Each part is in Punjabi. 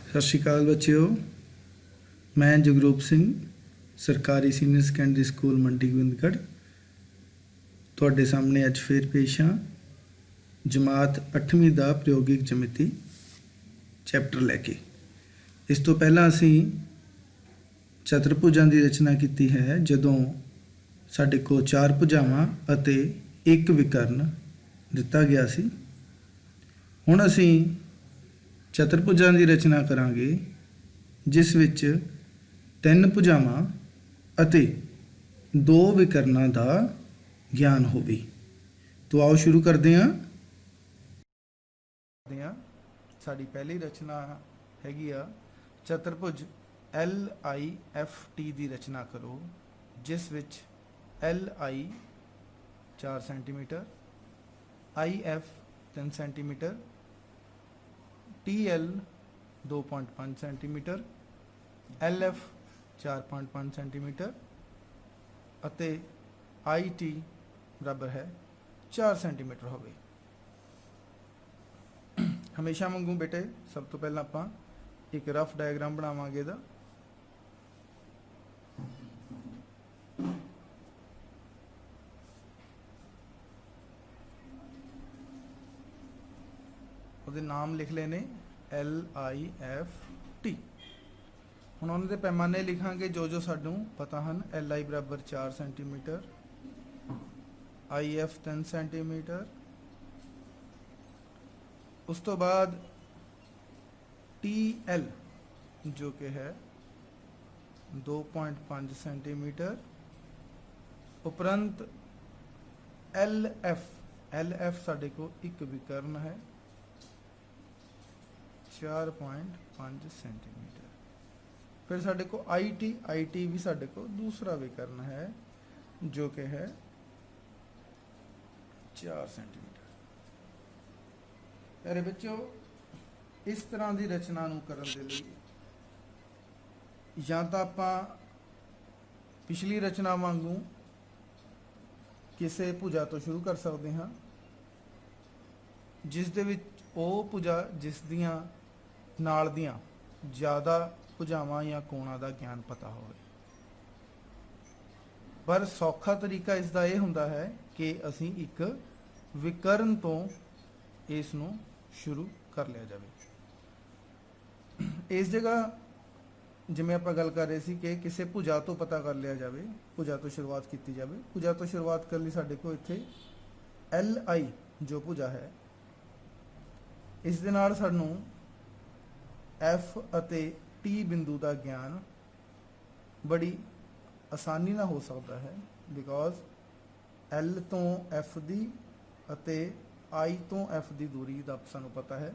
सत श्री अकाल बच्चों, मैं जगरूप सिंह सरकारी सीनियर सैकेंडरी स्कूल मंडी गोबिंदगढ़ तुहाडे सामने अज फिर पेश हाँ। जमात 8वीं का प्रयोगिक जमिति चैप्टर लैके इस तो पहला असी चतुर्भुजां की रचना की है, जदों साडे को 4 भुजावां अते 1 विकर्ण दिता गया सी। हुण असी चतुर्भुजां की रचना करांगे जिस विच 3 भुजावां अते 2 विकर्णां का ज्ञान होवे। तो आओ शुरू करते हैं। साडी पहली रचना हैगी आ चतुर्भुज LIFT की रचना करो, जिस विच LI 4 centimetre, IF 3 centimetre, TL 2.5 centimetre, LF 4.5 centimetre अते IT बराबर है 4 सेंटीमीटर होवे। हमेशा वांगू बेटे सब तो पहला आपां एक रफ डायग्राम बनावांगे दा। ਉਹਦੇ नाम लिख लेने LIFT। ਹੁਣ ਉਹਨਾਂ ਦੇ ਪੈਮਾਨੇ ਲਿਖਾਂਗੇ जो ਸਾਨੂੰ ਪਤਾ ਹਨ। LI बराबर 4 सेंटीमीटर, IF 3 सेंटीमीटर, उस तो बाद TL जो कि है 2.5 सेंटीमीटर, उपरंत LF साडे को एक विकर्ण है 4.5 सेंटीमीटर। फिर साडे को IT भी साडे को दूसरा विकर्ण है जो कि है 4 सेंटीमीटर। प्यारे बच्चों, इस तरह की रचना नूं करन दे लई या तो आपां पिछली रचना वांगू किसी भुजा तो शुरू कर सकते हाँ, जिस दे विच वो भुजा जिस दियां नाल दियां ज़्यादा भुजावां या कोणां दा ज्ञान पता होवे। पर सौखा तरीका इसका यह हुंदा है कि असीं एक विकर्ण तो इस नूं शुरू कर लिया जाए। इस जगह जिमें आप गल कर रहे सी कि किसी भुजा तो पता कर लिया जाए, भुजा तो शुरुआत की जाए। भुजा तो शुरुआत कर ली साडे को इत्थे LI जो भुजा है, इस दे नाल सानू F अते T बिंदु का ज्ञान बड़ी आसानी ना हो सकता है, बिकॉज L तो F दी अते I तो F की दूरी का सानू पता है।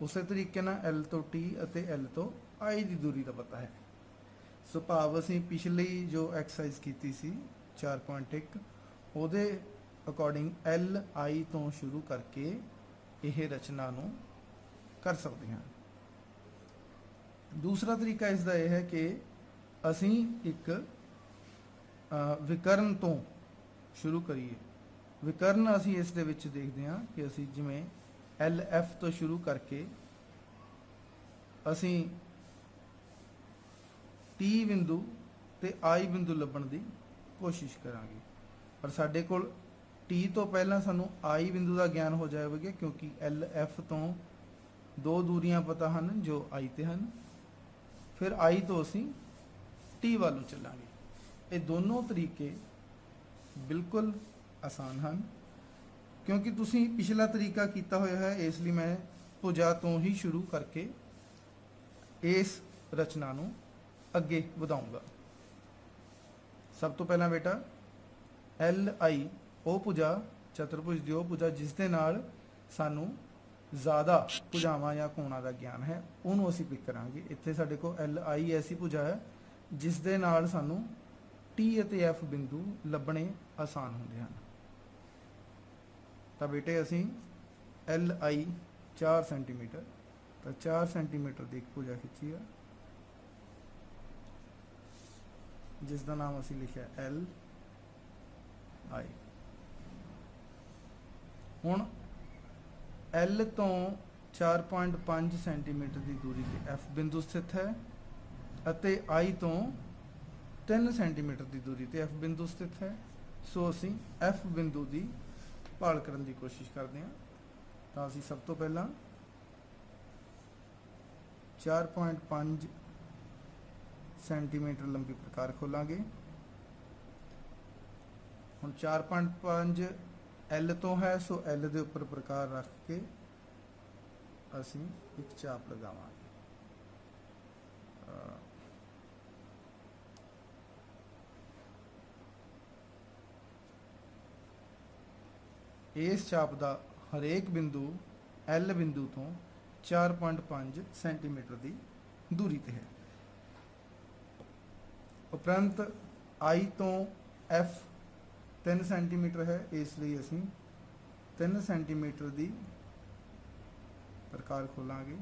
उस तरीके ना L तो T अते L तो I की दूरी का पता है। सो भाव असी पिछली जो एक्सरसाइज की सी 4.1 ਉਹਦੇ अकॉर्डिंग LI तो शुरू करके यह रचना नूं कर सकते हैं। दूसरा तरीका इसका यह है कि असी एक विकर्ण तो शुरू करिए। विकर्ण असी इस दे विच देखते हैं कि असी जिमें LF तो शुरू करके असी T बिंदु ते I बिंदु लभण की कोशिश करांगे। पर साडे कोल T तो पहला सानू I बिंदु का ज्ञान हो जाएगा, क्योंकि LF तो 2 दूरियां पता हैं जो I ते हैं। फिर I तो असी T वालों चलांगे। ये दोनों तरीके बिल्कुल आसान हैं, क्योंकि तुसी पिछला तरीका किया होया है, इसलिए मैं भुजा तो ही शुरू करके इस रचना नूं अगे वधाऊंगा। सब तो पहला बेटा LI वो भुजा चतुर्भुज दी वो भुजा जिस दे नाल सानू ज़्यादा भुजावां या कोणां का ज्ञान है, उन्होंने असीं पिक करांगे। इत्थे साडे को LI ऐसी भुजा है जिस दे नाल सानू T अते F बिंदु लभणे आसान हुंदे हन। तो बेटे असी LI 4 सेंटीमीटर, तो 4 सेंटीमीटर की एक भुजा खिंची है जिसका नाम असी लिखा LI। हुण L तो 4.5 ਸੈਂਟੀਮੀਟਰ ਦੀ ਦੂਰੀ ਤੇ F ਬਿੰਦੂ ਸਥਿਤ ਹੈ ਅਤੇ I ਤੋਂ 3 ਸੈਂਟੀਮੀਟਰ ਦੀ ਦੂਰੀ ਤੇ F ਬਿੰਦੂ ਸਥਿਤ ਹੈ। ਸੋ ਅਸੀਂ F ਬਿੰਦੂ ਦੀ ਭਾਲ ਕਰਨ ਦੀ ਕੋਸ਼ਿਸ਼ ਕਰਦੇ ਹਾਂ। ਤਾਂ ਅਸੀਂ ਸਭ ਤੋਂ ਪਹਿਲਾਂ 4.5 ਸੈਂਟੀਮੀਟਰ ਲੰਬੀ ਪ੍ਰਕਾਰ ਖੋਲਾਂਗੇ। ਹੁਣ 4.5 L ਤੋਂ ਹੈ, ਸੋ L ਦੇ ਉੱਪਰ ਪ੍ਰਕਾਰ ਰੱਖ ਕੇ ਅਸੀਂ ਇੱਕ ਚਾਪ ਲਗਾਵਾਂਗੇ। ਇਸ ਚਾਪ ਦਾ ਹਰੇਕ ਬਿੰਦੂ L ਬਿੰਦੂ ਤੋਂ 4.5 ਸੈਂਟੀਮੀਟਰ ਦੀ ਦੂਰੀ ਤੇ ਹੈ। ਉਪਰੰਤ I ਤੋਂ F 3 ਸੈਂਟੀਮੀਟਰ ਹੈ, ਇਸ ਲਈ ਅਸੀਂ 3 ਸੈਂਟੀਮੀਟਰ ਦੀ ਪ੍ਰਕਾਰ ਖੋਲਾਂਗੇ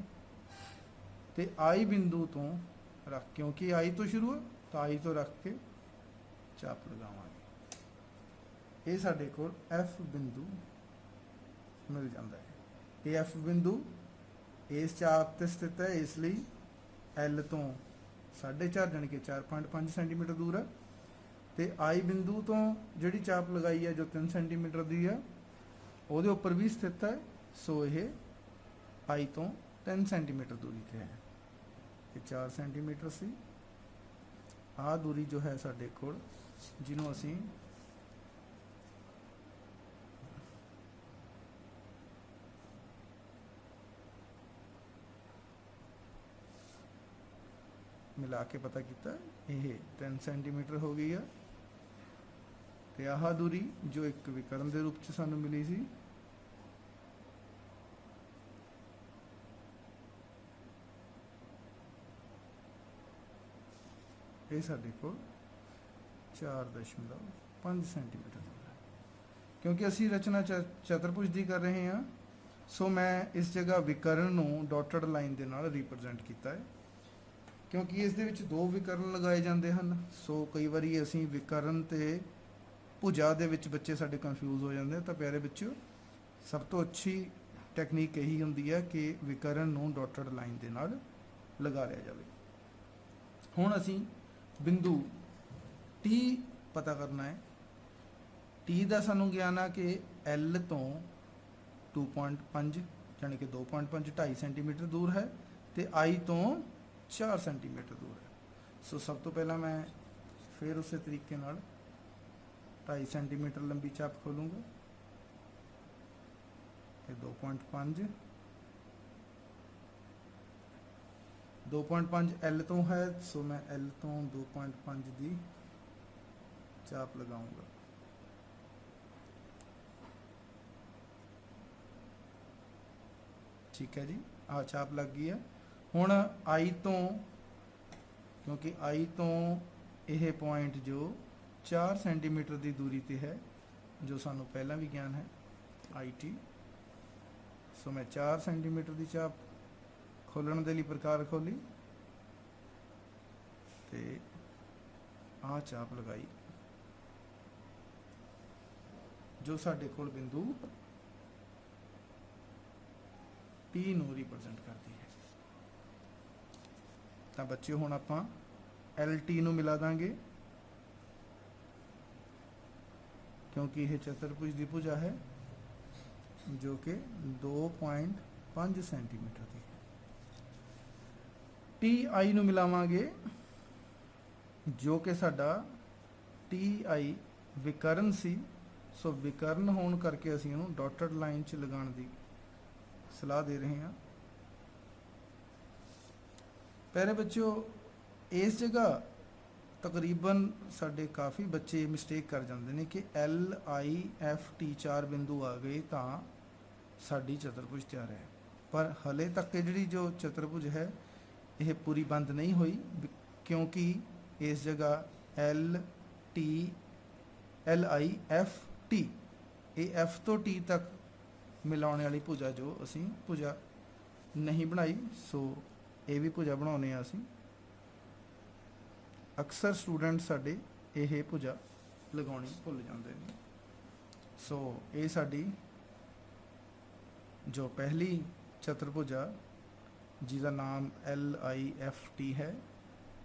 ਤੇ I ਬਿੰਦੂ ਤੋਂ ਰੱਖ, ਕਿਉਂਕਿ I ਤੋਂ ਸ਼ੁਰੂ ਹੈ ਤਾਂ I ਤੋਂ ਰੱਖ ਕੇ ਚਾਪ ਲਗਾਵਾਂਗੇ। ਇਹ ਸਾਡੇ ਕੋਲ F ਬਿੰਦੂ ਮਿਲ ਜਾਂਦਾ ਹੈ। ਇਹ F ਬਿੰਦੂ ਇਸ ਚਾਪ ਤੇ ਸਥਿਤ ਹੈ, ਇਸ ਲਈ L ਤੋਂ 4.5 ਜਾਣੀ ਕਿ 4.5 ਸੈਂਟੀਮੀਟਰ ਦੂਰ ਹੈ ਤੇ I ਬਿੰਦੂ ਤੋਂ ਜਿਹੜੀ ਚਾਪ ਲਗਾਈ ਹੈ ਜੋ 3 ਸੈਂਟੀਮੀਟਰ ਦੀ ਹੈ ਉਹਦੇ ਉੱਪਰ ਵੀ ਸਥਿਤ ਹੈ। ਸੋ ਇਹ I ਤੋਂ 3 ਸੈਂਟੀਮੀਟਰ ਦੂਰੀ ਤੇ ਹੈ। ਇਹ 4 ਸੈਂਟੀਮੀਟਰ ਸੀ। ਆਹ ਦੂਰੀ ਜੋ ਹੈ ਸਾਡੇ ਕੋਲ, ਜਿਹਨੂੰ ਅਸੀਂ ਮਿਲਾ ਕੇ ਪਤਾ ਕੀਤਾ, ਇਹ 3 ਸੈਂਟੀਮੀਟਰ ਹੋ ਗਈ ਆ। ਤੇ ਆਹ ਦੂਰੀ ਜੋ ਇੱਕ ਵਿਕਰਨ ਦੇ ਰੂਪ ਚ ਸਾਨੂੰ ਮਿਲੀ ਸੀ, ਇਹ ਸਾਡੇ ਕੋਲ 4.5 ਸੈਂਟੀਮੀਟਰ ਦੂਰ ਹੈ। ਕਿਉਂਕਿ ਅਸੀਂ ਰਚਨਾ ਚਤੁਰਭੁਜ ਦੀ ਕਰ ਰਹੇ ਹਾਂ, ਸੋ ਮੈਂ ਇਸ ਜਗ੍ਹਾ ਵਿਕਰਨ ਨੂੰ ਡਾਟਡ ਲਾਈਨ ਦੇ ਨਾਲ ਰਿਪਰੈਜ਼ੈਂਟ ਕੀਤਾ ਹੈ। ਕਿਉਂਕਿ ਇਸ ਦੇ ਵਿੱਚ 2 ਵਿਕਰਨ ਲਗਾਏ ਜਾਂਦੇ ਹਨ, ਸੋ ਕਈ ਵਾਰੀ ਅਸੀਂ ਵਿਕਰਨ ਤੇ ਭੁਜਾ ਦੇ ਵਿੱਚ ਬੱਚੇ ਸਾਡੇ ਕਨਫਿਊਜ਼ ਹੋ ਜਾਂਦੇ। ਤਾਂ ਪਿਆਰੇ ਬੱਚਿਓ, ਸਭ ਤੋਂ ਅੱਛੀ ਟੈਕਨੀਕ ਇਹੀ ਹੁੰਦੀ ਹੈ ਕਿ ਵਿਕਰਨ ਨੂੰ ਡਾਟਡ ਲਾਈਨ ਦੇ ਨਾਲ ਲਗਾ ਲਿਆ ਜਾਵੇ। ਹੁਣ ਅਸੀਂ ਬਿੰਦੂ T ਪਤਾ ਕਰਨਾ ਹੈ। T ਦਾ ਸਾਨੂੰ ਗਿਆਨ ਆ ਕਿ L ਤੋਂ 2.5 ਯਾਨੀ ਕਿ 2.5 2.5 ਸੈਂਟੀਮੀਟਰ ਦੂਰ ਹੈ ਤੇ I ਤੋਂ 4 ਸੈਂਟੀਮੀਟਰ ਦੂਰ ਹੈ। ਸੋ ਸਭ ਤੋਂ ਪਹਿਲਾਂ ਮੈਂ ਫਿਰ ਉਸੇ ਤਰੀਕੇ ਨਾਲ 2.5 ਸੈਂਟੀਮੀਟਰ ਲੰਬੀ ਚਾਪ ਖੋਲੂੰਗਾ। ਇਹ 2.5 L ਤੋਂ ਹੈ, ਸੋ ਮੈਂ L ਤੋਂ 2.5 ਦੀ ਚਾਪ ਲਗਾਉਂਗਾ। ਠੀਕ ਹੈ ਜੀ, ਆਹ ਚਾਪ ਲੱਗ ਗਈ ਹੈ। ਹੁਣ I ਤੋਂ, ਕਿਉਂਕਿ I ਤੋਂ ਇਹ ਪੁਆਇੰਟ ਜੋ 4 ਸੈਂਟੀਮੀਟਰ ਦੀ ਦੂਰੀ ਤੇ ਹੈ, ਜੋ ਸਾਨੂੰ ਪਹਿਲਾਂ ਵੀ ਗਿਆਨ ਹੈ IT, ਸੋ ਮੈਂ 4 ਸੈਂਟੀਮੀਟਰ ਦੀ ਚਾਪ ਖੋਲਣ ਦੇ ਲਈ ਪ੍ਰਕਾਰ ਖੋਲੀ ਤੇ ਆਹ ਚਾਪ ਲਗਾਈ, ਜੋ ਸਾਡੇ ਕੋਲ ਬਿੰਦੂ T ਨੂੰ ਰਿਪਰੈਜ਼ੈਂਟ ਕਰਦੀ ਹੈ। ਤਾਂ ਬੱਚਿਓ, ਹੁਣ ਆਪਾਂ LT ਨੂੰ ਮਿਲਾ ਦਾਂਗੇ, ਕਿਉਂਕਿ ਇਹ ਚਤੁਰਭੁਜ ਦੀ ਭੁਜਾ ਹੈ ਜੋ ਕਿ 2.5 ਸੈਂਟੀਮੀਟਰ ਦੀ ਹੈ। TI ਨੂੰ ਮਿਲਾਵਾਂਗੇ, ਜੋ ਕਿ ਸਾਡਾ TI ਵਿਕਰਨ ਸੀ। ਸੋ ਵਿਕਰਨ ਹੋਣ ਕਰਕੇ ਅਸੀਂ ਇਹਨੂੰ ਡਾਟਡ ਲਾਈਨ 'ਚ ਲਗਾਉਣ ਦੀ ਸਲਾਹ ਦੇ ਰਹੇ ਹਾਂ। ਪਿਆਰੇ ਬੱਚਿਓ, ਇਸ ਜਗ੍ਹਾ ਤਕਰੀਬਨ ਸਾਡੇ ਕਾਫੀ ਬੱਚੇ ਮਿਸਟੇਕ ਕਰ ਜਾਂਦੇ ਨੇ ਕਿ LIFT 4 ਬਿੰਦੂ ਆ ਗਏ ਤਾਂ ਸਾਡੀ ਚਤੁਰਭੁਜ ਤਿਆਰ ਹੈ, ਪਰ ਹਲੇ ਤੱਕ ਇਹ ਜਿਹੜੀ ਜੋ ਚਤੁਰਭੁਜ ਹੈ ਇਹ ਪੂਰੀ ਬੰਦ ਨਹੀਂ ਹੋਈ, ਕਿਉਂਕਿ ਇਸ ਜਗ੍ਹਾ LIFT, ਇਹ F ਤੋਂ T ਤੱਕ ਮਿਲਾਉਣ ਵਾਲੀ ਭੁਜਾ ਜੋ ਅਸੀਂ ਭੁਜਾ ਨਹੀਂ ਬਣਾਈ, ਸੋ ਇਹ ਵੀ ਭੁਜਾ ਬਣਾਉਣੇ ਆ ਅਸੀਂ। ਅਕਸਰ ਸਟੂਡੈਂਟ ਸਾਡੇ ਇਹ ਭੁਜਾ ਲਗਾਉਣੀ ਭੁੱਲ ਜਾਂਦੇ ਨੇ। ਸੋ ਇਹ ਸਾਡੀ ਜੋ ਪਹਿਲੀ ਚਤੁਰਭੁਜਾ ਜਿਹਦਾ ਨਾਮ LIFT ਹੈ,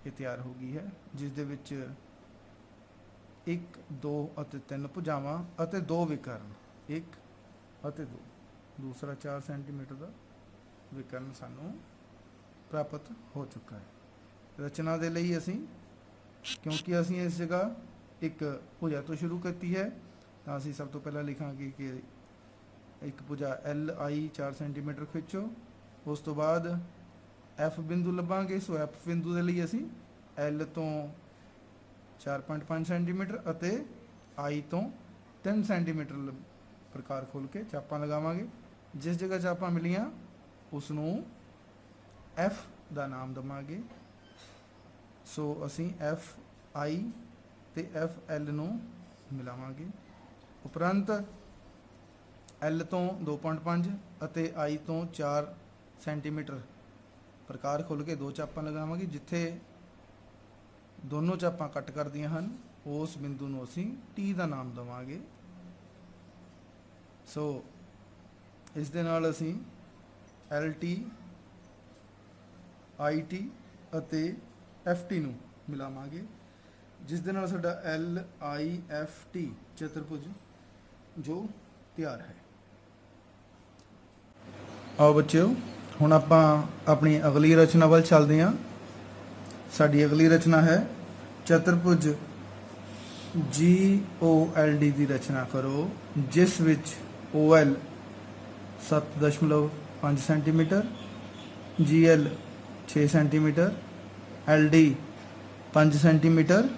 ਇਹ ਤਿਆਰ ਹੋ ਗਈ ਹੈ, ਜਿਸ ਦੇ ਵਿੱਚ 1 2 ਅਤੇ 3 ਭੁਜਾਵਾਂ ਅਤੇ 2 ਵਿਕਰਨ, 1 ਅਤੇ 2, ਦੂਸਰਾ 4 ਸੈਂਟੀਮੀਟਰ ਦਾ ਵਿਕਰਨ ਸਾਨੂੰ ਪ੍ਰਾਪਤ ਹੋ ਚੁੱਕਾ ਹੈ। ਰਚਨਾ ਦੇ ਲਈ ਅਸੀਂ, ਕਿਉਂਕਿ ਅਸੀਂ ਇਸ ਜਗ੍ਹਾ ਇੱਕ ਭੁਜਾ ਤੋਂ ਸ਼ੁਰੂ ਕੀਤੀ ਹੈ, ਤਾਂ ਅਸੀਂ ਸਭ ਤੋਂ ਪਹਿਲਾਂ ਲਿਖਾਂਗੇ ਕਿ ਇੱਕ ਭੁਜਾ LI 4 ਸੈਂਟੀਮੀਟਰ ਖਿੱਚੋ। ਉਸ ਤੋਂ ਬਾਅਦ F ਬਿੰਦੂ ਲੱਭਾਂਗੇ। ਸੋ F ਬਿੰਦੂ ਦੇ ਲਈ ਅਸੀਂ L ਤੋਂ 4.5 ਸੈਂਟੀਮੀਟਰ ਅਤੇ I ਤੋਂ 3 ਸੈਂਟੀਮੀਟਰ ਪ੍ਰਕਾਰ ਖੋਲ ਕੇ ਚਾਪਾਂ ਲਗਾਵਾਂਗੇ। ਜਿਸ ਜਗ੍ਹਾ ਚਾਪਾਂ ਮਿਲੀਆਂ ਉਸ ਨੂੰ F ਦਾ ਨਾਮ ਦੇਵਾਂਗੇ। ਸੋ ਅਸੀਂ FI ਤੇ FL ਨੂੰ ਮਿਲਾਵਾਂਗੇ। ਉਪਰੰਤ L ਤੋਂ 2.5 ਅਤੇ I ਤੋਂ 4 ਸੈਂਟੀਮੀਟਰ ਪ੍ਰਕਾਰ ਖੋਲ ਕੇ 2 ਚਾਪਾਂ ਲਗਾਵਾਂਗੇ। ਜਿੱਥੇ ਦੋਨੋਂ ਚਾਪਾਂ ਕੱਟ ਕਰਦੀਆਂ ਹਨ ਉਸ ਬਿੰਦੂ ਨੂੰ ਅਸੀਂ T ਦਾ ਨਾਮ ਦੇਵਾਂਗੇ। ਸੋ ਇਸ ਦੇ ਨਾਲ ਅਸੀਂ LT IT ਅਤੇ FT ਨੂੰ ਮਿਲਾਵਾਂਗੇ, ਜਿਸ ਦੇ ਨਾਲ ਸਾਡਾ LIFT ਚਤੁਰਭੁਜ ਜੋ ਤਿਆਰ ਹੈ। ਆਓ ਬੱਚਿਓ, ਹੁਣ ਆਪਾਂ ਆਪਣੀ ਅਗਲੀ ਰਚਨਾ ਵੱਲ ਚੱਲਦੇ ਹਾਂ। ਸਾਡੀ ਅਗਲੀ ਰਚਨਾ ਹੈ ਚਤੁਰਭੁਜ GOLD ਦੀ ਰਚਨਾ ਕਰੋ, ਜਿਸ ਵਿੱਚ OL 7.5 centimetre, GL 6 centimetre, LD 5 centimetre,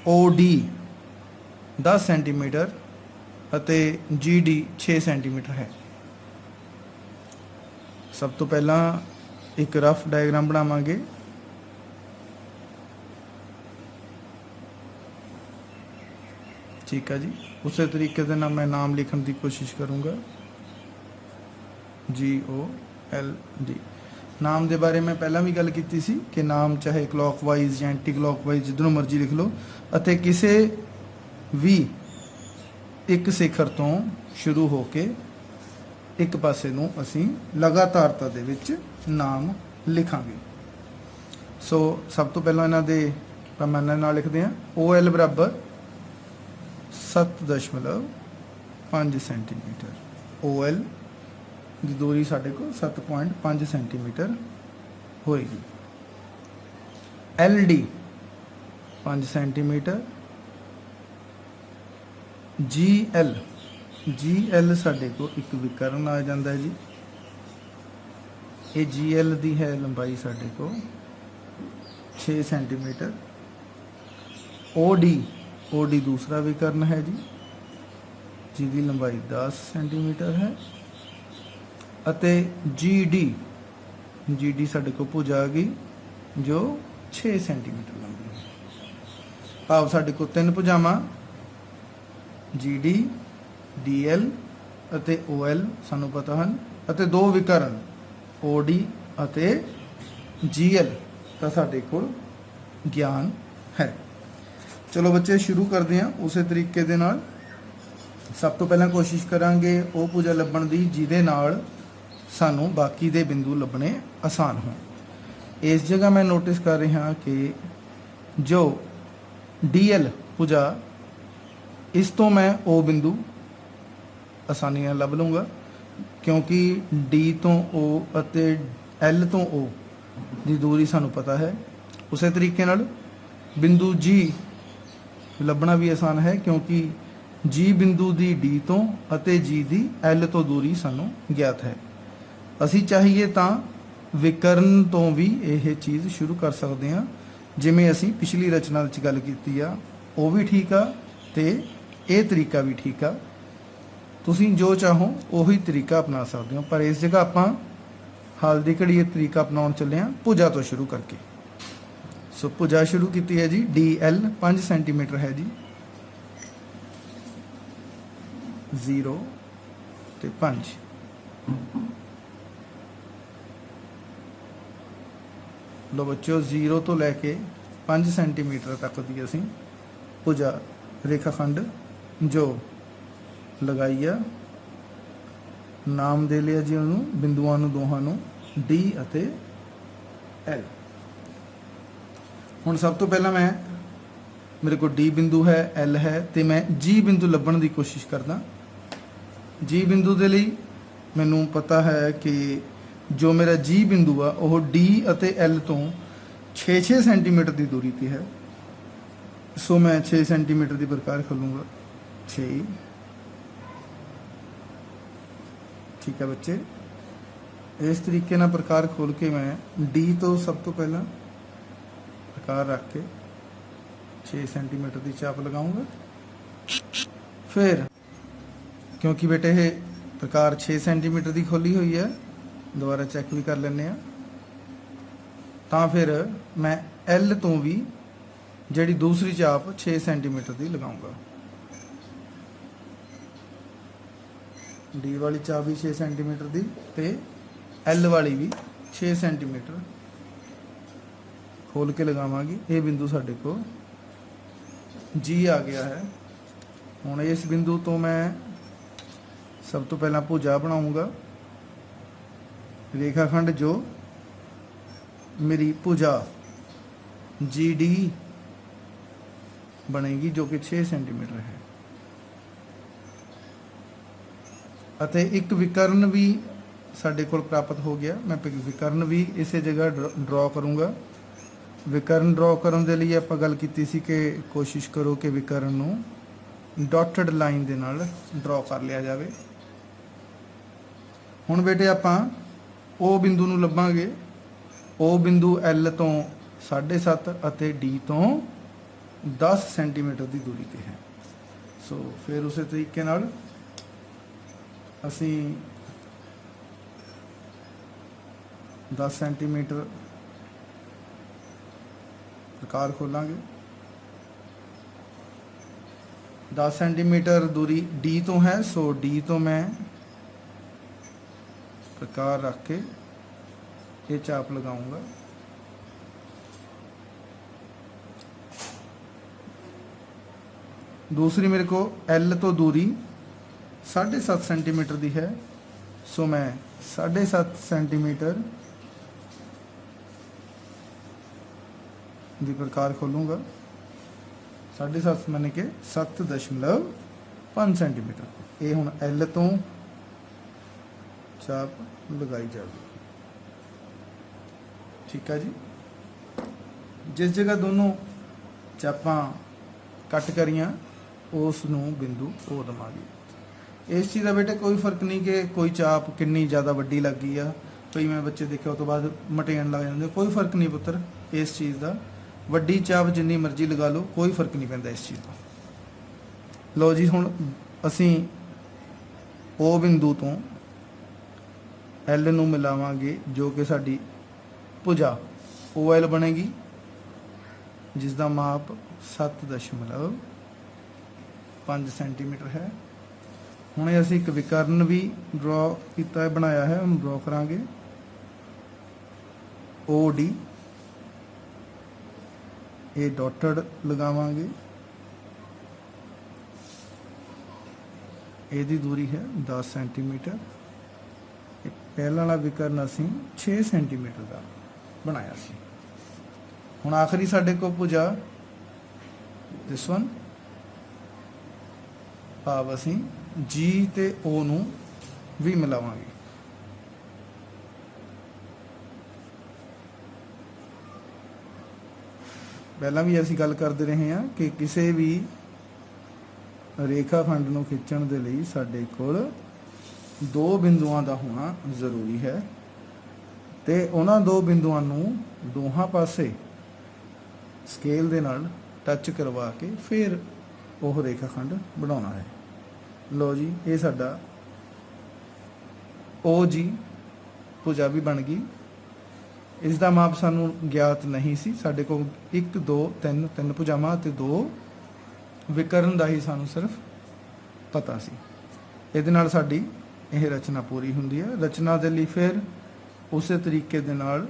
OD 10 centimetre ਅਤੇ GD 6 ਸੈਂਟੀਮੀਟਰ ਹੈ। ਸਭ ਤੋਂ ਪਹਿਲਾਂ ਇੱਕ ਰਫ ਡਾਇਗਰਾਮ ਬਣਾਵਾਂਗੇ। ਠੀਕ ਹੈ ਜੀ, ਉਸੇ ਤਰੀਕੇ ਦੇ ਨਾਲ ਮੈਂ ਨਾਮ ਲਿਖਣ ਦੀ ਕੋਸ਼ਿਸ਼ ਕਰੂੰਗਾ। GOLD ਨਾਮ ਦੇ ਬਾਰੇ ਮੈਂ ਪਹਿਲਾਂ ਵੀ ਗੱਲ ਕੀਤੀ ਸੀ ਕਿ ਨਾਮ ਚਾਹੇ ਕਲੌਕਵਾਈਜ਼ ਜਾਂ ਐਂਟੀ ਕਲੌਕਵਾਈਜ਼ ਜਿੱਧਰੋਂ ਮਰਜ਼ੀ ਲਿਖ ਲਓ, ਅਤੇ ਕਿਸੇ ਵੀ ਇੱਕ ਸਿਖਰ ਤੋਂ ਸ਼ੁਰੂ ਹੋ ਕੇ ਇੱਕ ਪਾਸੇ ਨੂੰ ਅਸੀਂ ਲਗਾਤਾਰਤਾ ਦੇ ਵਿੱਚ ਨਾਮ ਲਿਖਾਂਗੇ। ਸੋ ਸਭ ਤੋਂ ਪਹਿਲਾਂ ਇਹਨਾਂ ਦੇ ਪੈਮਾਨੇ ਨਾਲ ਲਿਖਦੇ ਹਾਂ। OL ਬਰਾਬਰ 7.5 ਸੈਂਟੀਮੀਟਰ। OL ਦੀ ਦੂਰੀ ਸਾਡੇ ਕੋਲ 7.5 ਸੈਂਟੀਮੀਟਰ ਹੋਏਗੀ। LD 5 centimetre. GL ਸਾਡੇ ਕੋਲ ਇੱਕ ਵਿਕਰਨ ਆ ਜਾਂਦਾ ਹੈ ਜੀ। ਇਹ GL ਦੀ ਹੈ ਲੰਬਾਈ ਸਾਡੇ ਕੋਲ 6 ਸੈਂਟੀਮੀਟਰ। OD ਦੂਸਰਾ ਵਿਕਰਨ ਹੈ ਜੀ, ਜਿਹਦੀ ਲੰਬਾਈ 10 ਸੈਂਟੀਮੀਟਰ ਹੈ। ਅਤੇ GD ਸਾਡੇ ਕੋਲ ਭੁਜਾ ਆ ਗਈ ਜੋ 6 ਸੈਂਟੀਮੀਟਰ ਲੰਬੀ ਹੈ। ਭਾਵ ਸਾਡੇ ਕੋਲ 3 ਭੁਜਾਵਾਂ GD, DL ਅਤੇ OL ਸਾਨੂੰ ਪਤਾ ਹਨ, ਅਤੇ 2 ਵਿਕਰਨ OD ਅਤੇ GL ਦਾ ਸਾਡੇ ਕੋਲ ਗਿਆਨ ਹੈ। ਚਲੋ ਬੱਚੇ ਸ਼ੁਰੂ ਕਰਦੇ ਹਾਂ ਉਸੇ ਤਰੀਕੇ ਦੇ ਨਾਲ। ਸਭ ਤੋਂ ਪਹਿਲਾਂ ਕੋਸ਼ਿਸ਼ ਕਰਾਂਗੇ ਉਹ ਭੁਜਾ ਲੱਭਣ ਦੀ ਜਿਹਦੇ ਨਾਲ ਸਾਨੂੰ ਬਾਕੀ ਦੇ ਬਿੰਦੂ ਲੱਭਣੇ ਆਸਾਨ ਹੋਣ। ਇਸ ਜਗ੍ਹਾ ਮੈਂ ਨੋਟਿਸ ਕਰ ਰਿਹਾ ਕਿ ਜੋ DL ਭੁਜਾ, ਇਸ ਤੋਂ ਮੈਂ O ਬਿੰਦੂ ਆਸਾਨੀ ਨਾਲ ਲੱਭ ਲੂੰਗਾ, ਕਿਉਂਕਿ D ਤੋਂ O ਅਤੇ L ਤੋਂ O ਦੀ ਦੂਰੀ ਸਾਨੂੰ ਪਤਾ ਹੈ। ਉਸੇ ਤਰੀਕੇ ਨਾਲ ਬਿੰਦੂ G ਲੱਭਣਾ ਵੀ ਆਸਾਨ ਹੈ, ਕਿਉਂਕਿ G ਬਿੰਦੂ ਦੀ D ਤੋਂ ਅਤੇ G ਦੀ L ਤੋਂ ਦੂਰੀ ਸਾਨੂੰ ਗਿਆਤ ਹੈ। ਅਸੀਂ ਚਾਹੀਏ ਤਾਂ ਵਿਕਰਨ ਤੋਂ ਵੀ ਇਹ ਚੀਜ਼ ਸ਼ੁਰੂ ਕਰ ਸਕਦੇ ਹਾਂ, ਜਿਵੇਂ ਅਸੀਂ ਪਿਛਲੀ ਰਚਨਾ ਵਿੱਚ ਗੱਲ ਕੀਤੀ ਆ। ਉਹ ਵੀ ਠੀਕ ਆ ਤੇ ਇਹ ਤਰੀਕਾ ਵੀ ਠੀਕ ਆ। ਤੁਸੀਂ ਜੋ ਚਾਹੋ ਉਹੀ ਤਰੀਕਾ ਅਪਣਾ ਸਕਦੇ ਹੋ, ਪਰ ਇਸ ਜਗ੍ਹਾ ਆਪਾਂ ਹਾਲ ਦੀ ਘੜੀ ਇਹ ਤਰੀਕਾ ਅਪਣਾਉਣ ਚੱਲੇ ਹਾਂ ਭੁਜਾ ਤੋਂ ਸ਼ੁਰੂ ਕਰਕੇ। ਸੋ ਭੁਜਾ ਸ਼ੁਰੂ ਕੀਤੀ ਹੈ ਜੀ। DL 5 ਸੈਂਟੀਮੀਟਰ ਹੈ ਜੀ। 0 ਤੇ 5। ਲੋ ਬੱਚਿਓ, 0 ਤੋਂ ਲੈ ਕੇ 5 ਸੈਂਟੀਮੀਟਰ ਤੱਕ ਦੀ ਅਸੀਂ ਭੁਜਾ ਰੇਖਾਖੰਡ ਜੋ ਲਗਾਈ ਆ। ਨਾਮ ਦੇ ਲਿਆ ਜੀ ਉਹਨੂੰ, ਬਿੰਦੂਆਂ ਨੂੰ ਦੋਹਾਂ ਨੂੰ D ਅਤੇ L। ਹੁਣ ਸਭ ਤੋਂ ਪਹਿਲਾਂ ਮੇਰੇ ਕੋਲ D ਬਿੰਦੂ ਹੈ, L ਹੈ, ਤੇ ਮੈਂ G ਬਿੰਦੂ ਲੱਭਣ ਦੀ ਕੋਸ਼ਿਸ਼ ਕਰਦਾ। G ਬਿੰਦੂ ਦੇ ਲਈ ਮੈਨੂੰ ਪਤਾ ਹੈ ਕਿ ਜੋ ਮੇਰਾ G ਬਿੰਦੂ ਆ ਉਹ D ਅਤੇ L ਤੋਂ 6-6 ਸੈਂਟੀਮੀਟਰ ਦੀ ਦੂਰੀ ਤੇ ਹੈ। ਸੋ ਮੈਂ 6 ਸੈਂਟੀਮੀਟਰ ਦੀ ਪ੍ਰਕਾਰ ਖੋਲੂੰਗਾ। 6, ਠੀਕ ਹੈ ਬੱਚੇ। ਇਸ ਤਰੀਕੇ ਨਾਲ ਪ੍ਰਕਾਰ ਖੋਲ ਕੇ ਮੈਂ D ਤੋਂ ਸਭ ਤੋਂ ਪਹਿਲਾਂ ਪ੍ਰਕਾਰ ਰੱਖ ਕੇ 6 ਸੈਂਟੀਮੀਟਰ ਦੀ ਚਾਪ ਲਗਾਉਂਗਾ। ਫਿਰ ਕਿਉਂਕਿ ਬੇਟੇ ਇਹ ਪ੍ਰਕਾਰ 6 ਸੈਂਟੀਮੀਟਰ ਦੀ ਖੋਲੀ ਹੋਈ ਹੈ, ਦੁਬਾਰਾ ਚੈੱਕ ਵੀ ਕਰ ਲੈਂਦੇ ਆ, ਤਾਂ ਫਿਰ ਮੈਂ L ਤੋਂ ਵੀ ਜਿਹੜੀ ਦੂਸਰੀ ਚਾਪ 6 ਸੈਂਟੀਮੀਟਰ ਦੀ ਲਗਾਉਂਗਾ। D ਵਾਲੀ ਚਾਪ ਵੀ 6 ਸੈਂਟੀਮੀਟਰ ਦੀ ਤੇ L ਵਾਲੀ ਵੀ 6 ਸੈਂਟੀਮੀਟਰ ਖੋਲ ਕੇ ਲਗਾਵਾਂਗੀ। ਇਹ ਬਿੰਦੂ ਸਾਡੇ ਕੋਲ G ਆ ਗਿਆ ਹੈ। ਹੁਣ ਇਸ ਬਿੰਦੂ ਤੋਂ ਮੈਂ ਸਭ ਤੋਂ ਪਹਿਲਾਂ ਭੁਜਾ ਬਣਾਉਂਗਾ, ਰੇਖਾਖੰਡ ਜੋ ਮੇਰੀ ਭੁਜਾ GD ਬਣੇਗੀ, ਜੋ ਕਿ 6 ਸੈਂਟੀਮੀਟਰ ਹੈ। ਅਤੇ ਇੱਕ ਵਿਕਰਨ ਵੀ ਸਾਡੇ ਕੋਲ ਪ੍ਰਾਪਤ ਹੋ ਗਿਆ। ਮੈਂ ਵਿਕਰਨ ਵੀ ਇਸੇ ਜਗ੍ਹਾ ਡਰਾ ਕਰੂੰਗਾ। ਵਿਕਰਨ ਡਰਾ ਕਰਨ ਦੇ ਲਈ ਆਪਾਂ ਗੱਲ ਕੀਤੀ ਸੀ ਕਿ ਕੋਸ਼ਿਸ਼ ਕਰੋ ਕਿ ਵਿਕਰਨ ਨੂੰ ਡਾਟਡ ਲਾਈਨ ਦੇ ਨਾਲ ਡਰਾ ਕਰ ਲਿਆ ਜਾਵੇ। ਹੁਣ ਬੇਟੇ ਆਪਾਂ O ਬਿੰਦੂ ਨੂੰ ਲੱਭਾਂਗੇ। O ਬਿੰਦੂ L ਤੋਂ 7.5 ਅਤੇ D ਤੋਂ 10 ਸੈਂਟੀਮੀਟਰ ਦੀ ਦੂਰੀ ਤੇ ਹੈ। ਸੋ ਫਿਰ ਉਸੇ ਤਰੀਕੇ ਨਾਲ ਅਸੀਂ 10 ਸੈਂਟੀਮੀਟਰ ਪ੍ਰਕਾਰ ਖੋਲਾਂਗੇ। 10 ਸੈਂਟੀਮੀਟਰ ਦੂਰੀ D ਤੋਂ ਹੈ, ਸੋ D ਤੋਂ ਮੈਂ प्रकार रख के ये चाप लगाऊंगा। दूसरी मेरे को L तो दूरी 7.5 सेंटीमीटर दी है, सो मैं 7.5 सेंटीमीटर दी प्रकार खोलूंगा। 7.5 माने के 7.5 सेंटीमीटर। ये हुण L तो चाप लगाई जाएगी। ठीक है जी। जिस जगह दोनों चापां कट करियां उस नूं बिंदु ओ दवांगे। इस चीज़ का बेटे कोई फर्क नहीं कि कोई चाप कितनी ज़्यादा वड्डी लग गई आ, कई मैं बच्चे देखे उस तो बाद मटेन लग जाते, कोई फर्क नहीं पुत्र इस चीज़ का। वड्डी चाप जिन्नी मर्जी लगा लो, कोई फर्क नहीं पैंदा इस चीज़ का। लो जी, हुण असीं ओ बिंदु तो L ਨੂੰ ਮਿਲਾਵਾਂਗੇ, ਜੋ ਕਿ ਸਾਡੀ ਭੁਜਾ OL ਬਣੇਗੀ, ਜਿਸ ਦਾ ਮਾਪ 7.5 ਸੈਂਟੀਮੀਟਰ ਹੈ। ਹੁਣ ਅਸੀਂ ਇੱਕ ਵਿਕਰਨ ਵੀ ਡਰਾ ਕੀਤਾ ਹੈ, ਬਣਾਇਆ ਹੈ, ਉਹਨੂੰ ਡਰਾ ਕਰਾਂਗੇ। OD ਇਹ ਡਾਟਡ ਲਗਾਵਾਂਗੇ। ਇਹਦੀ ਦੂਰੀ ਹੈ 10 ਸੈਂਟੀਮੀਟਰ। पहला वाला विकर्ण असी 6 सेंटीमीटर का बनाया सी। हुण आखिरी साडे को भुजा दिस वन, भाव असी G ते O नूं भी मिलावांगे। पहला भी असी गल करते रहे हैं कि किसी भी रेखाखंड नूं खिंचण दे लई साडे कोल 2 ਬਿੰਦੂਆਂ ਦਾ ਹੋਣਾ ਜ਼ਰੂਰੀ ਹੈ, ਤੇ ਉਹਨਾਂ 2 ਬਿੰਦੂਆਂ ਨੂੰ ਦੋਹਾਂ ਪਾਸੇ ਸਕੇਲ ਦੇ ਨਾਲ ਟੱਚ ਕਰਵਾ ਕੇ ਫਿਰ ਉਹ ਰੇਖਾਖੰਡ ਬਣਾਉਣਾ ਹੈ। ਲੋ ਜੀ, ਇਹ ਸਾਡਾ OG ਭੁਜਾ ਵੀ ਬਣ ਗਈ। ਇਸ ਦਾ ਮਾਪ ਸਾਨੂੰ ਗਿਆਤ ਨਹੀਂ ਸੀ, ਸਾਡੇ ਕੋਲ 1 2 3 ਭੁਜਾਵਾਂ ਤੇ 2 ਵਿਕਰਨ ਦਾ ਹੀ ਸਾਨੂੰ ਸਿਰਫ ਪਤਾ ਸੀ। ਇਹਦੇ ਨਾਲ ਸਾਡੀ ਇਹ ਰਚਨਾ ਪੂਰੀ ਹੁੰਦੀ ਹੈ। ਰਚਨਾ ਦੇ ਲਈ ਫਿਰ ਉਸੇ ਤਰੀਕੇ ਦੇ ਨਾਲ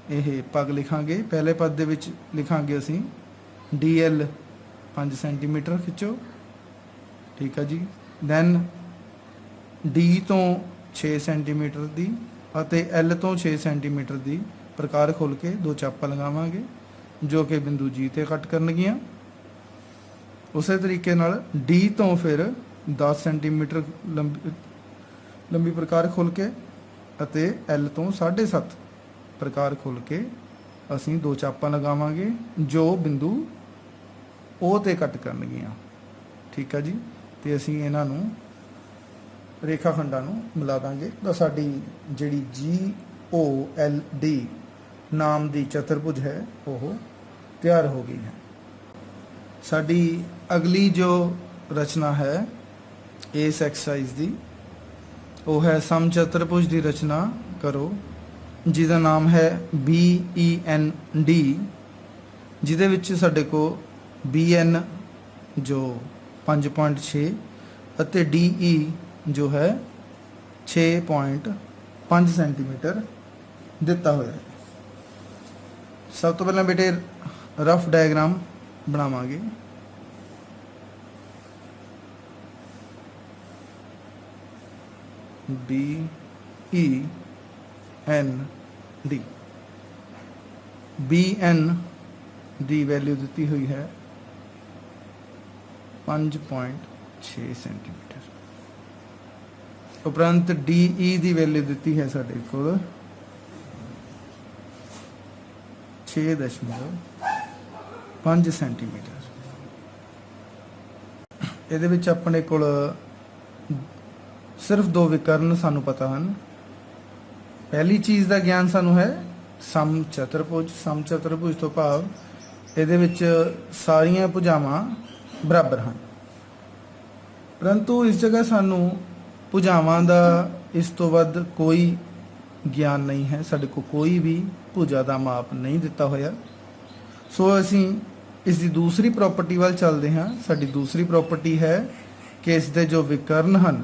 ਇਹ ਪਗ ਲਿਖਾਂਗੇ। ਪਹਿਲੇ ਪਦ ਦੇ ਵਿੱਚ ਲਿਖਾਂਗੇ ਅਸੀਂ DL 5 ਸੈਂਟੀਮੀਟਰ ਖਿੱਚੋ, ਠੀਕ ਹੈ ਜੀ। ਦੈਨ D ਤੋਂ 6 ਸੈਂਟੀਮੀਟਰ ਦੀ ਅਤੇ L ਤੋਂ 6 ਸੈਂਟੀਮੀਟਰ ਦੀ ਪ੍ਰਕਾਰ ਖੋਲ ਕੇ ਦੋ ਚਾਪਾਂ ਲਗਾਵਾਂਗੇ ਜੋ ਕਿ ਬਿੰਦੂ G ਤੇ ਕੱਟ ਕਰਨਗੀਆਂ। ਉਸੇ ਤਰੀਕੇ ਨਾਲ D ਤੋਂ ਫਿਰ 10 ਸੈਂਟੀਮੀਟਰ ਲੰਬੀ ਪ੍ਰਕਾਰ ਖੋਲ ਕੇ ਅਤੇ L ਤੋਂ 7.5 ਪ੍ਰਕਾਰ ਖੋਲ ਕੇ ਅਸੀਂ ਦੋ ਚਾਪਾਂ ਲਗਾਵਾਂਗੇ ਜੋ ਬਿੰਦੂ O ਤੇ ਕੱਟ ਕਰਨਗੀਆਂ। ਠੀਕ ਹੈ ਜੀ। ਤੇ ਅਸੀਂ ਇਹਨਾਂ ਨੂੰ ਰੇਖਾ ਖੰਡਾਂ ਨੂੰ ਮਿਲਾ ਦਾਂਗੇ ਤਾਂ ਸਾਡੀ ਜਿਹੜੀ GOLD ਨਾਮ ਦੀ ਚਤੁਰਭੁਜ ਹੈ ਉਹ ਤਿਆਰ ਹੋ ਗਈ ਹੈ। ਸਾਡੀ ਅਗਲੀ ਜੋ ਰਚਨਾ ਹੈ ਇਸ ਐਕਸਰਸਾਈਜ਼ ਦੀ ਉਹ ਹੈ ਸਮਚਤੁਰਭੁਜ ਦੀ ਰਚਨਾ ਕਰੋ ਜਿਹਦਾ ਨਾਮ ਹੈ BEND, ਜਿਹਦੇ ਵਿੱਚ ਸਾਡੇ ਕੋਲ BN ਜੋ 5.6 ਅਤੇ DE ਜੋ ਹੈ 6.5 ਸੈਂਟੀਮੀਟਰ ਦਿੱਤਾ ਹੋਇਆ ਹੈ। ਸਭ ਤੋਂ ਪਹਿਲਾਂ ਬੇਟੇ ਰਫ ਡਾਇਗਰਾਮ ਬਣਾਵਾਂਗੇ। BEND, BN ਦੀ ਵੈਲਿਊ ਦਿੱਤੀ ਹੋਈ ਹੈ 5.6 ਸੈਂਟੀਮੀਟਰ। ਉਪਰੰਤ DE ਦੀ ਵੈਲਿਊ ਦਿੱਤੀ ਹੈ ਸਾਡੇ ਕੋਲ 6.5 ਸੈਂਟੀਮੀਟਰ। ਇਹਦੇ ਵਿੱਚ ਆਪਣੇ ਕੋਲ ਸਿਰਫ ਦੋ ਵਿਕਰਨ ਸਾਨੂੰ ਪਤਾ ਹਨ। ਪਹਿਲੀ ਚੀਜ਼ ਦਾ ਗਿਆਨ ਸਾਨੂੰ ਹੈ ਸਮਚਤੁਰਭੁਜ। ਸਮਚਤੁਰਭੁਜ ਤੋਂ ਭਾਵ ਇਹਦੇ ਵਿੱਚ ਸਾਰੀਆਂ ਭੁਜਾਵਾਂ ਬਰਾਬਰ ਹਨ, ਪਰੰਤੂ ਇਸ ਜਗ੍ਹਾ ਸਾਨੂੰ ਭੁਜਾਵਾਂ ਦਾ ਇਸ ਤੋਂ ਵੱਧ ਕੋਈ ਗਿਆਨ ਨਹੀਂ ਹੈ। ਸਾਡੇ ਕੋਲ ਕੋਈ ਵੀ ਭੁਜਾ ਦਾ ਮਾਪ ਨਹੀਂ ਦਿੱਤਾ ਹੋਇਆ। ਸੋ ਅਸੀਂ ਇਸ ਦੀ ਦੂਸਰੀ ਪ੍ਰਾਪਰਟੀ ਵੱਲ ਚੱਲਦੇ ਹਾਂ। ਸਾਡੀ ਦੂਸਰੀ ਪ੍ਰਾਪਰਟੀ ਹੈ ਕਿ ਇਸ ਦੇ ਜੋ ਵਿਕਰਨ ਹਨ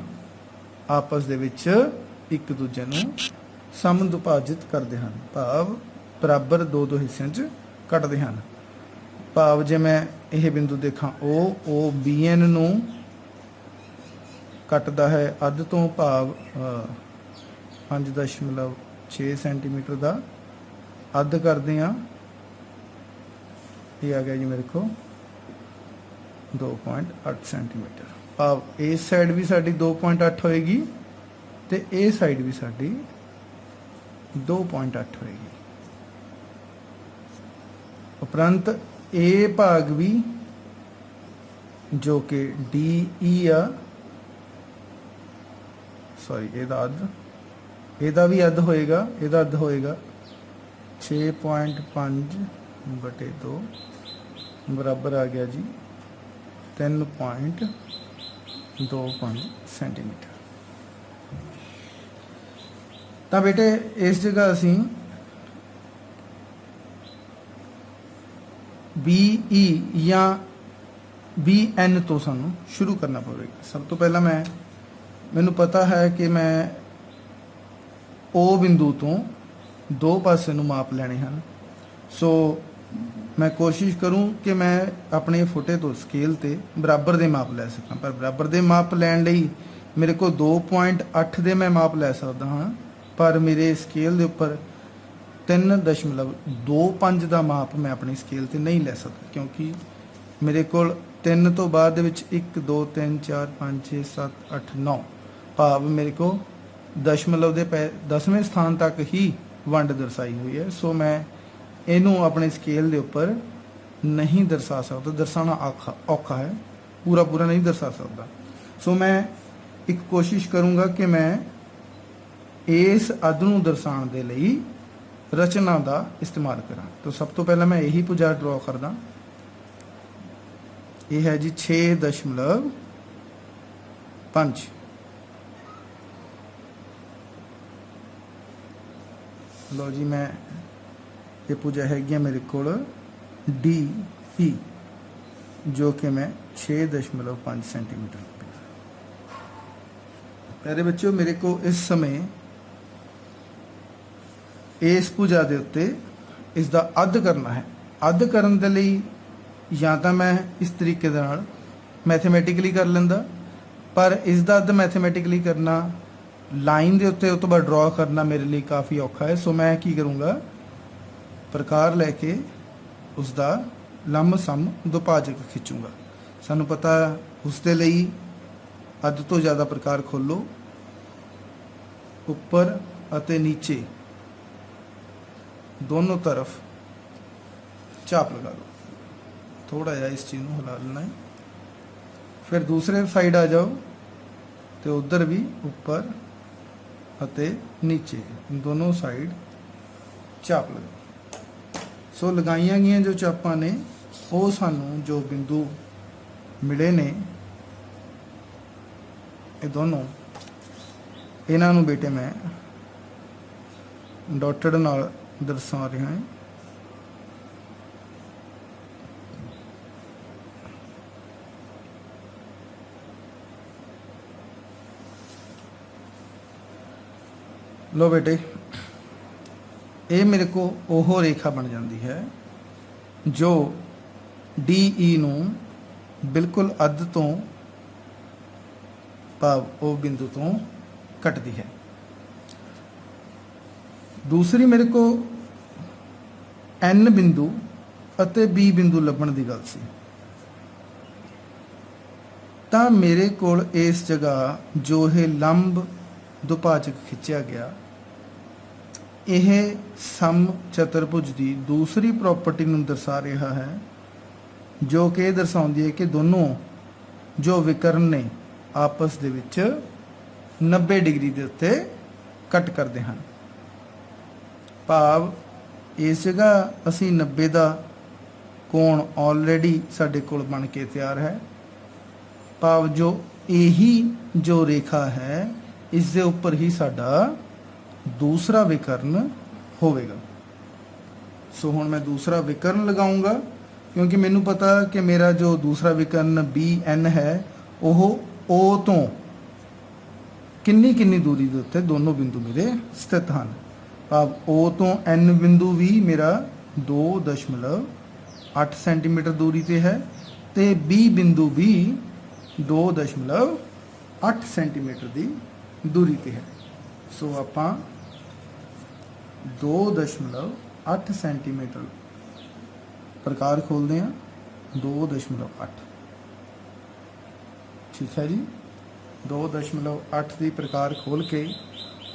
ਆਪਸ ਦੇ ਵਿੱਚ ਇੱਕ ਦੂਜੇ ਨੂੰ ਸਮਦੁਭਾਜਿਤ ਕਰਦੇ ਹਨ, ਭਾਵ ਬਰਾਬਰ ਦੋ ਦੋ ਹਿੱਸਿਆਂ 'ਚ ਕੱਟਦੇ ਹਨ। ਭਾਵ ਜੇ ਮੈਂ ਇਹ ਬਿੰਦੂ ਦੇਖਾਂ ਉਹ BN ਨੂੰ ਕੱਟਦਾ ਹੈ ਅੱਧ ਤੋਂ, ਭਾਵ 5.6 ਸੈਂਟੀਮੀਟਰ ਦਾ ਅੱਧ ਕਰਦੇ ਹਾਂ। ਇਹ ਆ ਗਿਆ ਜੀ ਮੇਰੇ ਕੋਲ 2.8 ਸੈਂਟੀਮੀਟਰ। ਭਾਵ ਇਸ ਸਾਈਡ ਵੀ ਸਾਡੀ 2.8 ਹੋਏਗੀ ਤੇ ਇਹ ਸਾਈਡ ਵੀ ਸਾਡੀ 2.8 ਹੋਏਗੀ। ਉਪਰੰਤ ਇਹ ਭਾਗ ਵੀ ਜੋ ਕਿ DE ਆ, ਸੌਰੀ ਇਹਦਾ ਵੀ ਅੱਧ ਹੋਏਗਾ, ਇਹਦਾ ਅੱਧ ਹੋਏਗਾ 6.5/2 ਬਰਾਬਰ ਆ ਗਿਆ ਜੀ 3.25 ਸੈਂਟੀਮੀਟਰ। ਤਾਂ ਬੇਟੇ ਇਸ ਜਗ੍ਹਾ ਅਸੀਂ BE ਜਾਂ BN ਤੋਂ ਸਾਨੂੰ ਸ਼ੁਰੂ ਕਰਨਾ ਪਵੇਗਾ। ਸਭ ਤੋਂ ਪਹਿਲਾਂ ਮੈਨੂੰ ਪਤਾ ਹੈ ਕਿ ਮੈਂ O ਬਿੰਦੂ ਤੋਂ ਦੋ ਪਾਸੇ ਨੂੰ ਮਾਪ ਲੈਣੇ ਹਨ। ਸੋ ਮੈਂ ਕੋਸ਼ਿਸ਼ ਕਰੂੰ ਕਿ ਮੈਂ ਆਪਣੇ ਫੁੱਟੇ ਤੋਂ ਸਕੇਲ ਤੇ ਬਰਾਬਰ ਦੇ ਮਾਪ ਲੈ ਸਕਾਂ, ਪਰ ਬਰਾਬਰ ਦੇ ਮਾਪ ਲੈਣ ਲਈ ਮੇਰੇ ਕੋਲ 2.8 ਦੇ ਮੈਂ ਮਾਪ ਲੈ ਸਕਦਾ ਹਾਂ, ਪਰ ਮੇਰੇ ਸਕੇਲ ਦੇ ਉੱਪਰ 3.25 ਦਾ ਮਾਪ ਮੈਂ ਆਪਣੀ ਸਕੇਲ ਤੇ ਨਹੀਂ ਲੈ ਸਕਦਾ, ਕਿਉਂਕਿ ਮੇਰੇ ਕੋਲ 3 ਤੋਂ ਬਾਅਦ ਦੇ ਵਿੱਚ 1 2 3 4 5 6 7 8 9 ਭਾਵ ਮੇਰੇ ਕੋਲ ਦਸ਼ਮਲਵ ਦੇ 10ਵੇਂ ਸਥਾਨ ਤੱਕ ਹੀ ਵੰਡ ਦਰਸਾਈ ਹੋਈ ਹੈ। ਸੋ ਮੈਂ ਇਹਨੂੰ ਆਪਣੇ ਸਕੇਲ ਦੇ ਉੱਪਰ ਨਹੀਂ ਦਰਸਾ ਸਕਦਾ, ਦਰਸਾਉਣਾ ਔਖਾ ਹੈ, ਪੂਰਾ ਨਹੀਂ ਦਰਸਾ ਸਕਦਾ। ਸੋ ਮੈਂ ਇੱਕ ਕੋਸ਼ਿਸ਼ ਕਰੂੰਗਾ ਕਿ ਮੈਂ ਇਸ ਅੱਧ ਨੂੰ ਦਰਸਾਉਣ ਦੇ ਲਈ ਰਚਨਾ ਦਾ ਇਸਤੇਮਾਲ ਕਰਾਂ। ਤਾਂ ਸਭ ਤੋਂ ਪਹਿਲਾਂ ਮੈਂ ਇਹੀ ਭੁਜਾ ਡਰਾ ਕਰਦਾ। ਇਹ ਹੈ ਜੀ 6.5। ਲਓ ਜੀ, ਮੈਂ ਇਹ ਭੁਜਾ ਹੈਗੀ ਆ ਮੇਰੇ ਕੋਲ DE ਜੋ ਕਿ ਮੈਂ 6.5 ਸੈਂਟੀਮੀਟਰ। ਪਿਆਰੇ ਬੱਚਿਓ, ਮੇਰੇ ਕੋਲ ਇਸ ਸਮੇਂ ਇਸ ਭੁਜਾ ਦੇ ਉੱਤੇ ਇਸ ਦਾ ਅੱਧ ਕਰਨਾ ਹੈ। ਅੱਧ ਕਰਨ ਦੇ ਲਈ ਜਾਂ ਤਾਂ ਮੈਂ ਇਸ ਤਰੀਕੇ ਦੇ ਨਾਲ ਮੈਥਮੈਟਿਕਲੀ ਕਰ ਲੈਂਦਾ, ਪਰ ਇਸ ਦਾ ਅੱਧ ਮੈਥਮੈਟਿਕਲੀ ਕਰਨਾ ਲਾਈਨ ਦੇ ਉੱਤੇ ਉਸ ਤੋਂ ਬਾਅਦ ਡਰਾ ਕਰਨਾ ਮੇਰੇ ਲਈ ਕਾਫੀ ਔਖਾ ਹੈ। ਸੋ ਮੈਂ ਕੀ ਕਰੂੰਗਾ, ਪ੍ਰਕਾਰ ਲੈ ਕੇ ਉਸ ਦਾ ਲੰਮ ਸਮ ਦੁਭਾਜਕ ਖਿੱਚੂੰਗਾ। ਸਾਨੂੰ ਪਤਾ ਉਸ ਦੇ ਲਈ ਅੱਧ ਤੋਂ ਜ਼ਿਆਦਾ ਪ੍ਰਕਾਰ ਖੋਲੋ, ਉੱਪਰ ਅਤੇ ਨੀਚੇ ਦੋਨੋਂ ਤਰਫ ਚਾਪ ਲਗਾ ਲਓ। थोड़ा जिहा इस चीज़ को हिला लेना है। फिर दूसरे साइड आ जाओ तो उधर भी ऊपर अते नीचे दोनों साइड चाप लगाओ। सो लगाइया गई जो चापां ने वो सानू जो बिंदु मिले ने ये दोनों, इन्हां नू बेटे मैं डॉटेड नाल दर्शा रहा है। लो बेटे, ये मेरे को ओहो रेखा बन जाती है जो डी ई नू बिल्कुल अध तो भाव ओ बिंदु तो कटती है। दूसरी मेरे को एन बिंदु अते बी बिंदु लभण की गल सी, तां मेरे कोल इस जगह जो है लंब दुभाजक खिंचिया गया, यह सम चतुर्भुज की दूसरी प्रॉपर्टी नूं दर्शा रहा है, जो कि दर्शाउंदी है कि दोनों जो विकर्ण ने आपस दे विच 90 डिग्री के उत्ते कट करते हैं। भाव इस जगह असी 90 का कोण ऑलरेडी साडे कोल बन के तैयार है। भाव जो यही जो रेखा है इस दे उपर ही साडा दूसरा विकर्ण होवेगा। सो हुण मैं दूसरा विकर्ण लगाऊंगा, क्योंकि मैनू पता कि मेरा जो दूसरा विकर्ण बी एन है वो ओ तो किन्नी किन्नी दूरी के उत्ते दोनों बिंदु मेरे स्थित हैं। भाव ओ तो एन बिंदु भी मेरा 2.8 सेंटीमीटर दूरी ते है, ते बी बिंदु भी 2.8 सेंटीमीटर की दूरी ते है। सो आपां 2.8 सेंटीमीटर प्रकार खोलते हैं, 2.8 ठीक है जी। 2.8 की प्रकार खोल के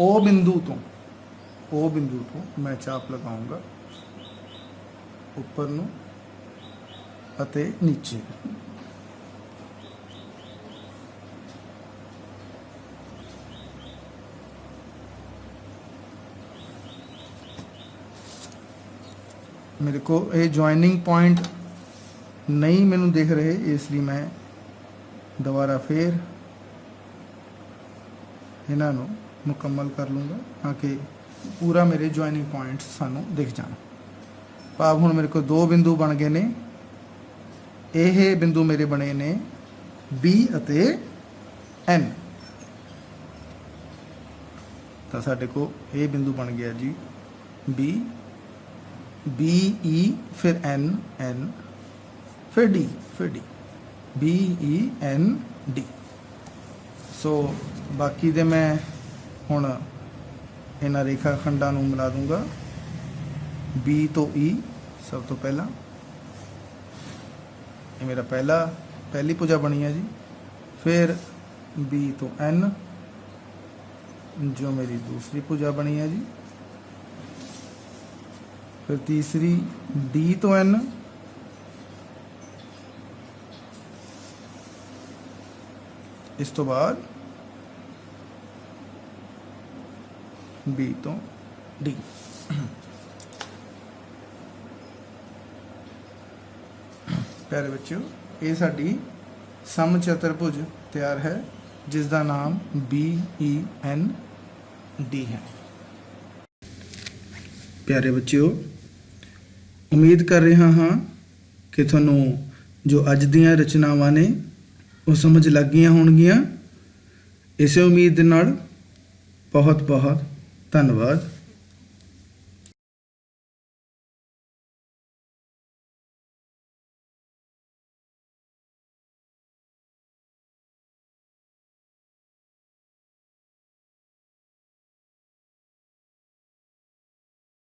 ओ बिंदु तो मैं चाप लगाऊंगा ऊपर नूं अते नीचे। मेरे को ये जॉइनिंग पॉइंट नहीं मैनू दिख रहे, इसलिए मैं दोबारा फिर इन्हां नूं मुकम्मल कर लूँगा ताकि पूरा मेरे जॉइनिंग पॉइंट्स सानू दिख जान। भाव हुण मेरे को 2 बिंदु बन गए ने, यह बिंदु मेरे बने ने बी अते एन, तो साडे को ये बिंदु बन गया जी बी, बी ई फिर एन, एन फिर D, B E N D. सो बाकी दे मैं हुण इन्हां रेखा खंडां नूं मिला दूंगा। बी तो ई सब तो पहला, ये मेरा पहली भुजा बनी है जी। फिर बी तो एन जो मेरी दूसरी भुजा बनी है जी। फिर तीसरी डी तो एन, इस तो बाद बी तो डी। प्यारे बच्चों, ये साडी सम चतुर्भुज तैयार है जिसका नाम BEN D है। प्यारे बच्चों, उम्मीद कर रहा हाँ कि थानू जो अज दियां रचनावां ने वो समझ लग गई होणगियां। इसे उम्मीद दे नाल बहुत बहुत धन्यवाद।